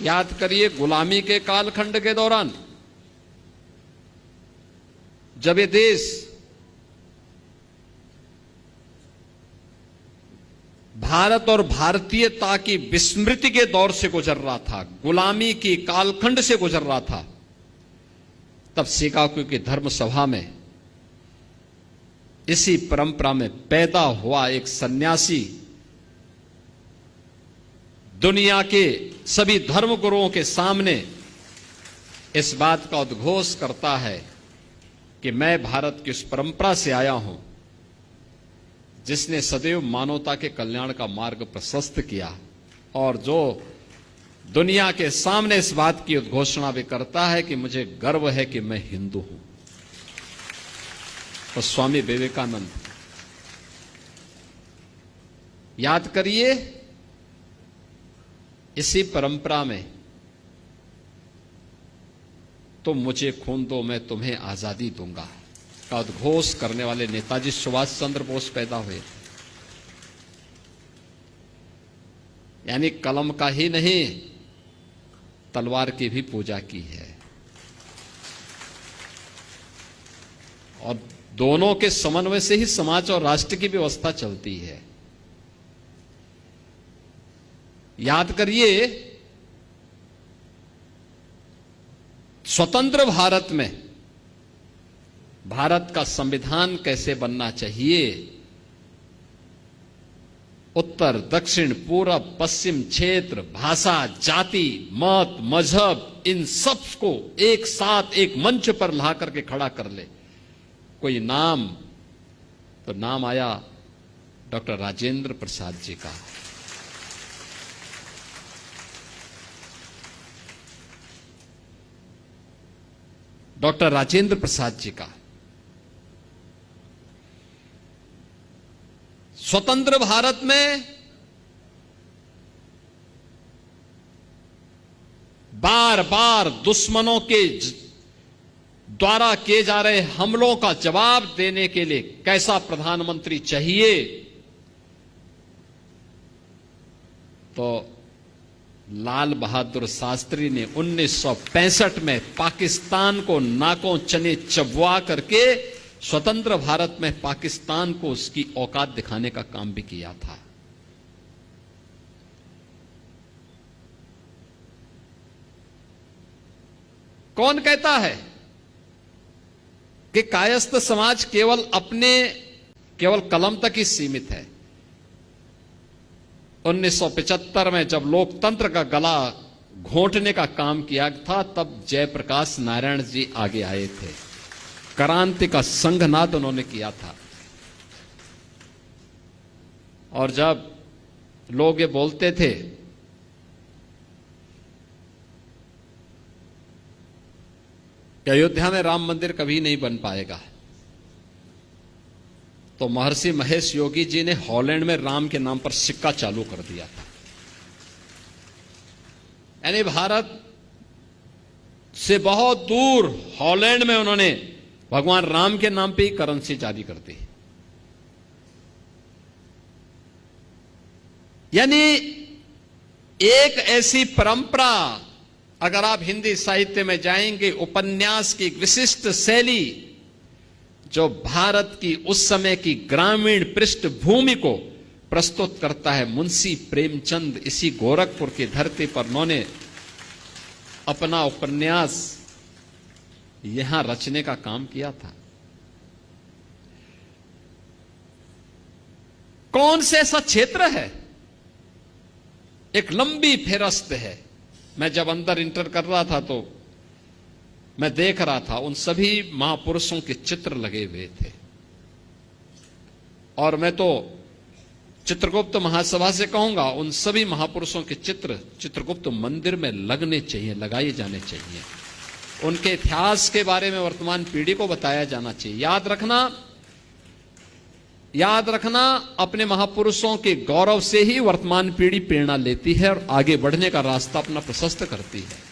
याद करिए गुलामी के कालखंड के दौरान जब ये देश भारत और भारतीयता की विस्मृति के दौर से गुजर रहा था, गुलामी की कालखंड से गुजर रहा था, तब शिकागो की धर्म सभा में इसी परंपरा में पैदा हुआ एक सन्यासी दुनिया के सभी धर्मगुरुओं के सामने इस बात का उद्घोष करता है कि मैं भारत की उस परंपरा से आया हूं जिसने सदैव मानवता के कल्याण का मार्ग प्रशस्त किया, और जो दुनिया के सामने इस बात की उद्घोषणा भी करता है कि मुझे गर्व है कि मैं हिंदू हूं। तो स्वामी विवेकानंद, याद करिए, इसी परंपरा में तुम मुझे खून दो मैं तुम्हें आजादी दूंगा का उद्घोष करने वाले नेताजी सुभाष चंद्र बोस पैदा हुए। यानी कलम का ही नहीं, तलवार की भी पूजा की है, और दोनों के समन्वय से ही समाज और राष्ट्र की व्यवस्था चलती है। याद करिए, स्वतंत्र भारत में भारत का संविधान कैसे बनना चाहिए, उत्तर दक्षिण पूरब पश्चिम क्षेत्र, भाषा, जाति, मत, मजहब, इन सब को एक साथ एक मंच पर ला करके खड़ा कर ले। कोई नाम, तो नाम आया डॉक्टर राजेंद्र प्रसाद जी का। डॉक्टर राजेंद्र प्रसाद जी का। स्वतंत्र भारत में बार बार दुश्मनों के द्वारा किए जा रहे हमलों का जवाब देने के लिए कैसा प्रधानमंत्री चाहिए, तो लाल बहादुर शास्त्री ने 1965 में पाकिस्तान को नाकों चने चबवा करके स्वतंत्र भारत में पाकिस्तान को उसकी औकात दिखाने का काम भी किया था। कौन कहता है कि कायस्थ समाज केवल कलम तक ही सीमित है? 1975 में जब लोकतंत्र का गला घोंटने का काम किया था, तब जयप्रकाश नारायण जी आगे आए थे, क्रांति का संघनाद उन्होंने किया था। और जब लोग ये बोलते थे कि अयोध्या में राम मंदिर कभी नहीं बन पाएगा, तो महर्षि महेश योगी जी ने हॉलैंड में राम के नाम पर सिक्का चालू कर दिया था। यानी भारत से बहुत दूर हॉलैंड में उन्होंने भगवान राम के नाम पे ही करेंसी जारी कर दी। यानी एक ऐसी परंपरा, अगर आप हिंदी साहित्य में जाएंगे, उपन्यास की एक विशिष्ट शैली जो भारत की उस समय की ग्रामीण पृष्ठभूमि को प्रस्तुत करता है। मुंशी प्रेमचंद इसी गोरखपुर की धरती पर उन्होंने अपना उपन्यास यहां रचने का काम किया था। कौन से ऐसा क्षेत्र है, एक लंबी फेरस्त है। मैं जब अंदर इंटर कर रहा था तो मैं देख रहा था उन सभी महापुरुषों के चित्र लगे हुए थे, और मैं तो चित्रगुप्त महासभा से कहूंगा उन सभी महापुरुषों के चित्र चित्रगुप्त मंदिर में लगने चाहिए, लगाए जाने चाहिए। उनके इतिहास के बारे में वर्तमान पीढ़ी को बताया जाना चाहिए। याद रखना, अपने महापुरुषों के गौरव से ही वर्तमान पीढ़ी प्रेरणा लेती है और आगे बढ़ने का रास्ता अपना प्रशस्त करती है।